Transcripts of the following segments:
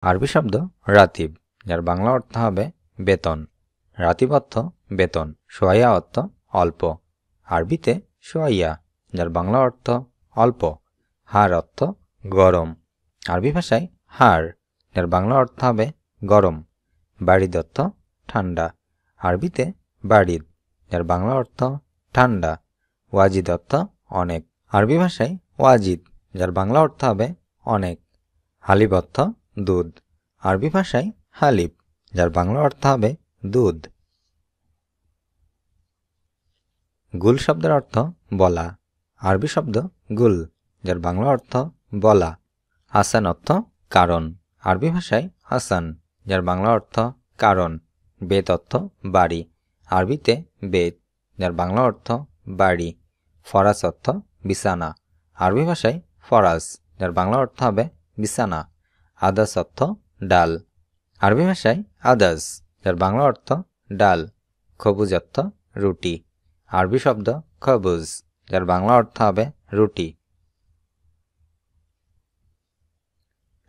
আরবি শব্দ রাতিব, যার বাংলা অর্থ হবে বেতন। রাতিব অর্থ বেতন, সোয়াইয়া অর্থ অল্প। আরবিতে সোয়াইয়া, যার বাংলা অর্থ অল্প। হার অর্থ গরম। আরবি ভাষায় হার, যার বাংলা অর্থ হবে গরম। বারিদ অর্থ ঠান্ডা। আরবিতে বারিদ, যার বাংলা অর্থ ঠান্ডা। ওয়াজিদ অর্থ অনেক। আরবি ভাষায় ওয়াজিদ, যার বাংলা অর্থ হবে অনেক। হালিব অর্থ দুধ। আরবি ভাষায় হালিব, যার বাংলা অর্থ হবে দুধ। গুল শব্দের অর্থ বলা। আরবি শব্দ গুল, যার বাংলা অর্থ বলা। হাসান অর্থ কারণ। আরবি ভাষায় হাসান, যার বাংলা অর্থ কারণ। বেত অর্থ বাড়ি। আরবিতে বেত, যার বাংলা অর্থ বাড়ি। ফরাস অর্থ বিছানা। আরবি ভাষায় ফরাস, যার বাংলা অর্থ হবে বিছানা। আদাস অর্থ ডাল। আরবি ভাষায় আদাস, যার বাংলা অর্থ ডাল। খবুজ অর্থ রুটি। আরবি শব্দ খবুজ, যার বাংলা অর্থ হবে রুটি।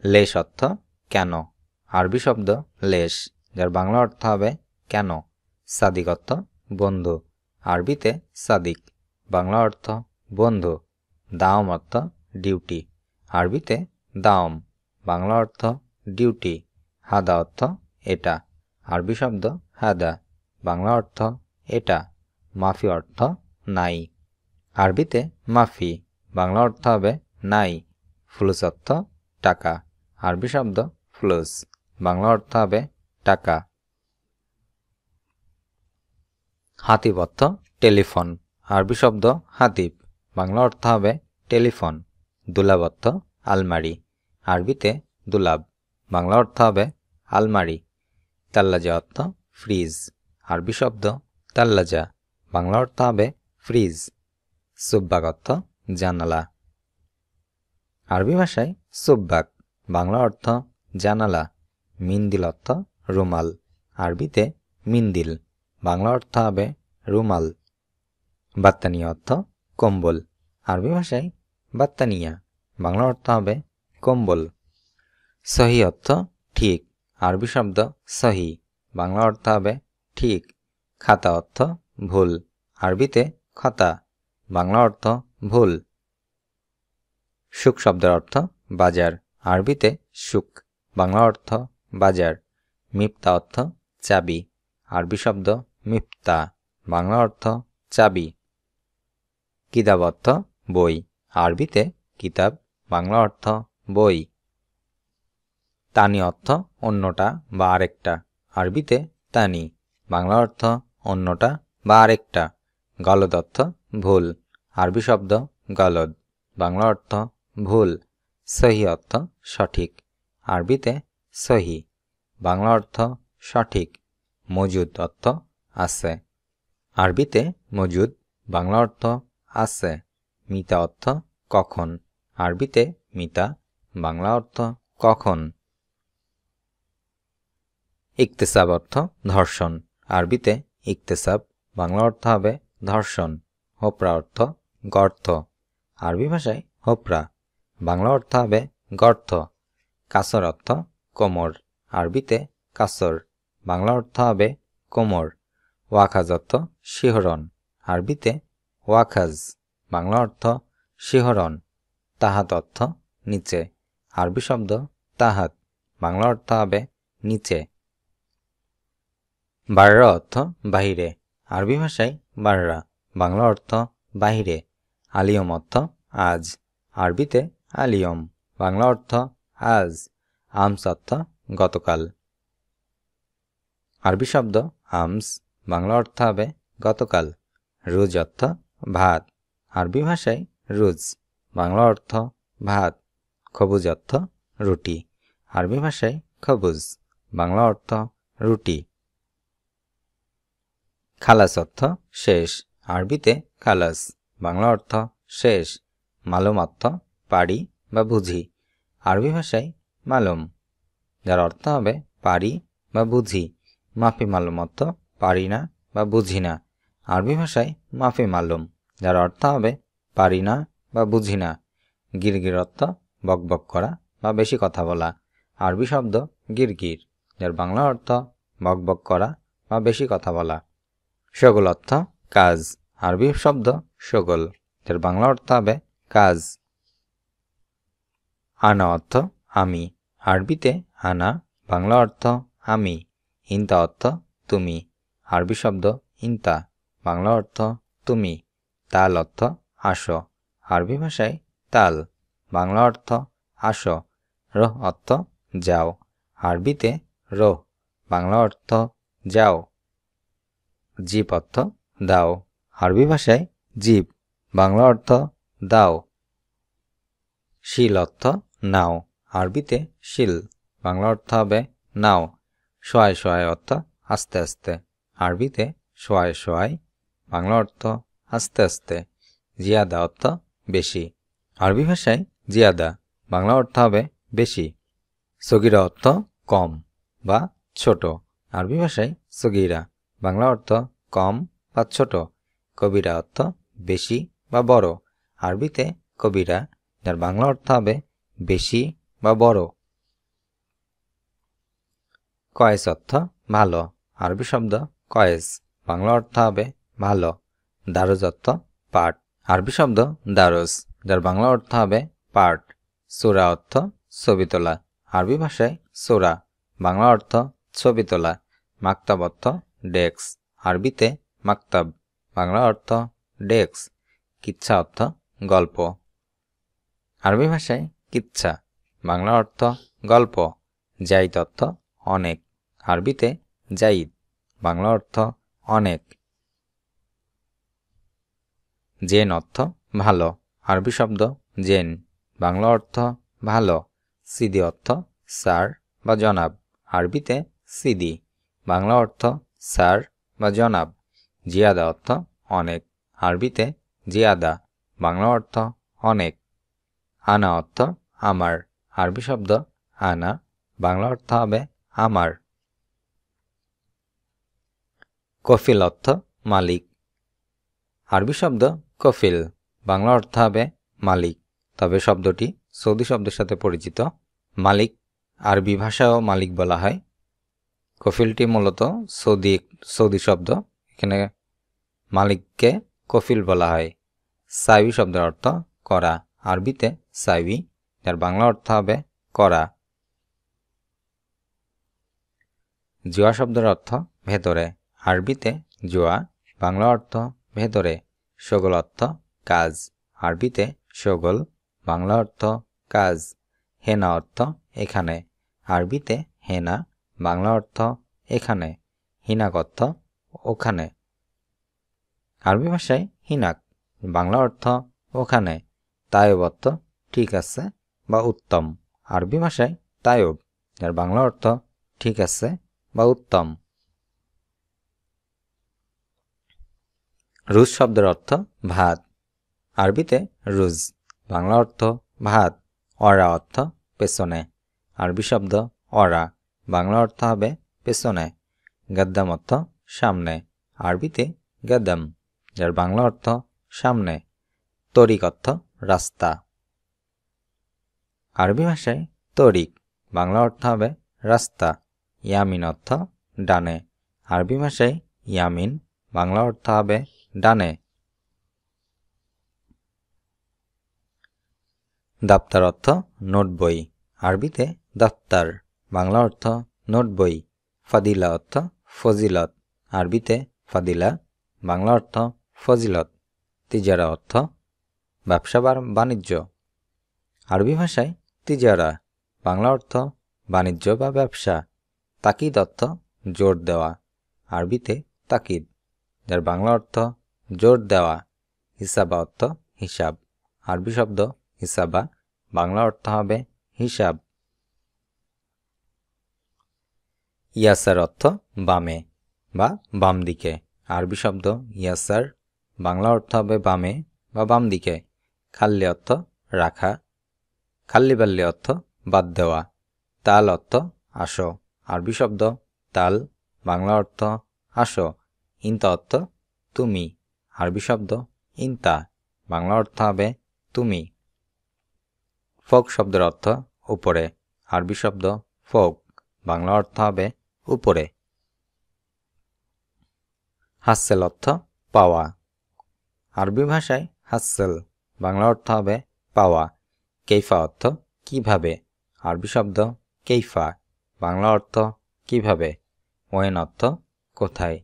লেশ অর্থ কেন। আরবি শব্দ লেশ, যার বাংলা অর্থ হবে কেন। সাদিক অর্থ বন্ধু। আরবিতে সাদিক, বাংলা অর্থ বন্ধু। দাওম অর্থ ডিউটি। আরবিতে দাওম, বাংলা অর্থ ডিউটি। হাদা অর্থ এটা। আরবি শব্দ হাদা, বাংলা অর্থ এটা। মাফি অর্থ নাই। আরবিতে মাফি, বাংলা অর্থ হবে নাই। ফুলুস অর্থ টাকা। আরবি শব্দ ফুলুস, বাংলা অর্থ হবে টাকা। হাতিব অর্থ টেলিফোন। আরবি শব্দ হাতিব, বাংলা অর্থ হবে টেলিফোন। দুলাব অর্থ আলমারি। আরবিতে দুলাব, বাংলা অর্থ হবে আলমারি। তাল্লাজা অর্থ ফ্রিজ। আরবি শব্দ তাল্লাজা, বাংলা অর্থ হবে ফ্রিজ। সুব্বাক অর্থ জানালা। আরবি ভাষায় সুব্বাক, বাংলা অর্থ জানালা। মিন্দিল অর্থ রুমাল। আরবিতে মিন্দিল, বাংলা অর্থ হবে রুমাল। বাত্তানিয়া অর্থ কম্বল। আরবি ভাষায় বাত্তানিয়া, বাংলা অর্থ হবে কম্বল। সহি অর্থ ঠিক। আরবি শব্দ সহি, বাংলা অর্থ হবে ঠিক। খাতা অর্থ ভুল। আরবিতে খাতা, বাংলা অর্থ ভুল। সুক শব্দের অর্থ বাজার। আরবিতে সুক, বাংলা অর্থ বাজার। মিফতা অর্থ চাবি। আরবি শব্দ মিফতা, বাংলা অর্থ চাবি। কিতাব অর্থ বই। আরবিতে কিতাব, বাংলা অর্থ বই। তানি অর্থ অন্যটা বা আরেকটা। আরবিতে তানি, বাংলা অর্থ অন্যটা বা আরেকটা। গলদ অর্থ ভুল। আরবি শব্দ গলদ, বাংলা অর্থ ভুল। সহি অর্থ সঠিক। আরবিতে সহি, বাংলা অর্থ সঠিক। মজুদ অর্থ আছে। আরবিতে মজুদ, বাংলা অর্থ আছে। মিতা অর্থ কখন। আরবিতে মিতা, বাংলা অর্থ কখন। ইকতেসাব অর্থ ধর্ষণ। আরবিতে ইকতেসাব, বাংলা অর্থ হবে ধর্ষণ। হোপরা অর্থ গর্ত। আরবি ভাষায় হোপরা, বাংলা অর্থ হবে গর্ত। কাসর অর্থ কোমর। আরবিতে কাসর, বাংলা অর্থ হবে কোমর। ওয়াখাজ অর্থ শিহরণ। আরবিতে ওয়াখাজ, বাংলা অর্থ শিহরণ। তাহাত অর্থ নিচে। আরবি শব্দ তাহাত, বাংলা অর্থ হবে নিচে। বাররা অর্থ বাহিরে। আরবি ভাষায় বাররা, বাংলা অর্থ বাহিরে। আলিয়ম অর্থ আজ। আরবিতে আলিয়ম, বাংলা অর্থ আজ। আমস অর্থ গতকাল। আরবি শব্দ আমস, বাংলা অর্থ হবে গতকাল। রুজ অর্থ ভাত। আরবি ভাষায় রুজ, বাংলা অর্থ ভাত। খবুজ অর্থ রুটি। আরবি ভাষায় খবুজ, বাংলা অর্থ রুটি। খালাস অর্থ শেষ। আরবিতে খালাস, বাংলা অর্থ শেষ। মালুম অর্থ পারি বা বুঝি। আরবি ভাষায় মালুম, যার অর্থ হবে পারি বা বুঝি। মাফি মালুম অর্থ পারি না বা বুঝি না। আরবি ভাষায় মাফি মালুম, যার অর্থ হবে পারি না বা বুঝি না। গিরগির অর্থ বকবক করা বা বেশি কথা বলা। আরবি শব্দ গিরগির, যার বাংলা অর্থ বকবক করা বা বেশি কথা বলা। শগল অর্থ কাজ, আরবি শব্দ শগল, যার বাংলা অর্থ হবে কাজ। আনা অর্থ আমি, আরবিতে আনা, বাংলা অর্থ আমি। ইনতা অর্থ তুমি, আরবি শব্দ ইনতা, বাংলা অর্থ তুমি। তাল অর্থ আসো, আরবি ভাষায় তাল, বাংলা অর্থ আসো। রোহ অর্থ যাও, আরবিতে রোহ, বাংলা অর্থ যাও। জিপ অর্থ দাও, আরবি ভাষায় জিপ, বাংলা অর্থ দাও। শিল অর্থ নাও, আরবিতে শিল, বাংলা অর্থ হবে নাও। সোয়াই সোয়াই অর্থ আস্তে আস্তে, আরবিতে সোয়াই সোয়াই, বাংলা অর্থ আস্তে আস্তে। জিয়াদা অর্থ বেশি, আরবি ভাষায় জিয়াদা, বাংলা অর্থ হবে বেশি। সগিরা অর্থ কম বা ছোট, আরবি ভাষায় সগিরা, বাংলা অর্থ কম বা ছোট। কবিরা অর্থ বেশি বা বড়, আরবিতে কবিরা, যার বাংলা অর্থ হবে বেশি বা বড়। কয়েস অর্থ ভালো, আরবি শব্দ কয়েস, বাংলা অর্থ হবে ভালো। দারুজ অর্থ পাঠ, আরবি শব্দ দারুজ, যার বাংলা অর্থ হবে পাঠ। সূরা অর্থ ছবি তোলা, আরবি ভাষায় সূরা, বাংলা অর্থ ছবি তোলা। মাকতাব অর্থ ডেস্ক, আরবিতে মাকতাব, বাংলা অর্থ ডেস্ক। কিচ্ছা অর্থ গল্প, আরবি ভাষায় কিচ্ছা, বাংলা অর্থ গল্প। জাইদ অর্থ অনেক, আরবিতে জাইদ, বাংলা অর্থ অনেক। জেন অর্থ ভালো, আরবি শব্দ জেন, বাংলা অর্থ ভালো। সিদি অর্থ স্যার বা জনাব, আরবিতে সিদি, বাংলা অর্থ স্যার বা জনাব। জিয়াদা অর্থ অনেক, আরবিতে জিয়াদা, বাংলা অর্থ অনেক। আনা অর্থ আমার, আরবি শব্দ আনা, বাংলা অর্থ হবে আমার। কফিল অর্থ মালিক, আরবি শব্দ কফিল, বাংলা অর্থ হবে মালিক, তবে শব্দটি সৌদি শব্দের সাথে পরিচিত। মালিক আরবি ভাষায়ও মালিক বলা হয়। কফিলটি মূলত সৌদি শব্দ, এখানে মালিককে কফিল বলা হয়। সাইবি শব্দের অর্থ করা, আরবিতে সাইবি, যার বাংলা অর্থ হবে করা। জুয়া শব্দের অর্থ ভেতরে, আরবিতে জুয়া, বাংলা অর্থ ভেতরে। শগল অর্থ কাজ, আরবিতে শগল, বাংলা অর্থ কাজ। হেনা অর্থ এখানে, আরবিতে হেনা, বাংলা অর্থ এখানে। হিনাক অর্থ ওখানে, আরবি ভাষায় হিনাক, বাংলা অর্থ ওখানে। তায়ব অর্থ ঠিক আছে বা উত্তম, আরবি ভাষায় তায়ব, যার বাংলা অর্থ ঠিক আছে বা উত্তম। রুজ শব্দের অর্থ ভাত, আরবিতে রুজ, বাংলা অর্থ ভাত। অরা অর্থ পেছনে, আরবি শব্দ অরা, বাংলা অর্থ হবে পেছনে। গদ্দাম অর্থ সামনে, আরবিতে গদ্দাম, যার বাংলা অর্থ সামনে। তরিক অর্থ রাস্তা, আরবি ভাষায় তরিক, বাংলা অর্থ হবে রাস্তা। ইয়ামিন অর্থ ডানে, আরবি ভাষায় ইয়ামিন, বাংলা অর্থ হবে ডানে। দাপ্তার অর্থ নোট বই, আরবিতে দফতার, বাংলা অর্থ নোট বই। ফাদিলা অর্থ ফজিলত, আরবিতে ফাদিলা, বাংলা অর্থ ফজিলত। তিজারা অর্থ ব্যবসা বা বাণিজ্য, আরবি ভাষায় তিজারা, বাংলা অর্থ বাণিজ্য বা ব্যবসা। তাকিদ অর্থ জোর দেওয়া, আরবিতে তাকিদ, যার বাংলা অর্থ জোর দেওয়া। হিসাবা অর্থ হিসাব, আরবি শব্দ হিসাবা, বাংলা অর্থ হবে হিসাব। ইয়াসার অর্থ বামে বা বাম দিকে, আরবি শব্দ ইয়াসার, বাংলা অর্থ হবে বামে বা বাম দিকে। খাল্লি অর্থ রাখা, খাল্লি বাল্লি অর্থ বাদ দেওয়া। তাল অর্থ আসো, আরবি শব্দ তাল, বাংলা অর্থ আসো। ইনতা অর্থ তুমি, আরবি শব্দ ইনতা, বাংলা অর্থ হবে তুমি। ফোক শব্দের অর্থ উপরে, আরবি শব্দ ফোক, বাংলা অর্থ হবে উপরে। হাসসেল অর্থ পাওয়া, আরবি ভাষায় হাসসেল, বাংলা অর্থ হবে পাওয়া। কেইফা অর্থ কিভাবে, আরবি শব্দ কেইফা, বাংলা অর্থ কিভাবে। ওয়েন অর্থ কোথায়,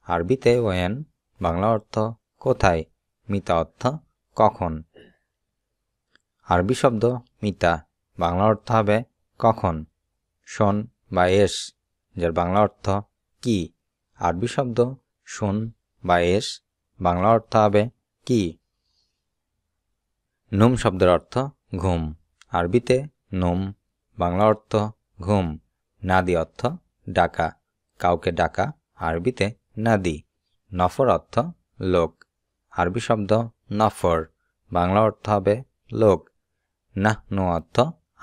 আরবিতে ওয়েন, বাংলা অর্থ কোথায়। মিতা অর্থ কখন, আরবি শব্দ মিতা, বাংলা অর্থ হবে কখন। শোন বা এস, যার বাংলা অর্থ কি, আরবি শব্দ শুন বা এস, বাংলা অর্থ হবে কি। নুম শব্দের অর্থ ঘুম, আরবিতে নুম, বাংলা অর্থ ঘুম। নাদি অর্থ ডাকা, কাউকে ডাকা, আরবিতে নাদি। নফর অর্থ লোক, আরবি শব্দ নফর, বাংলা অর্থ হবে লোক। নাহনু অর্থ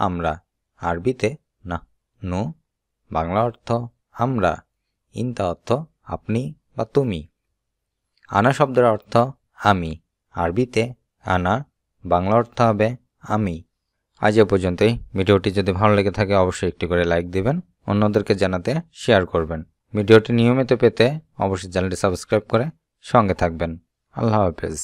আমরা, আরবিতে নাহনু, বাংলা অর্থ আমরা। ইনতা অর্থ আপনি বা তুমি। আনা শব্দের অর্থ আমি, আরবিতে আনা, বাংলা অর্থ হবে আমি। আজ এ পর্যন্তই। ভিডিওটি যদি ভালো লেগে থাকে অবশ্যই একটি করে লাইক দিবেন, অন্যদেরকে জানাতে শেয়ার করবেন। ভিডিওটি নিয়মিত পেতে অবশ্যই চ্যানেলটি সাবস্ক্রাইব করে সঙ্গে থাকবেন। আল্লাহ হাফেজ।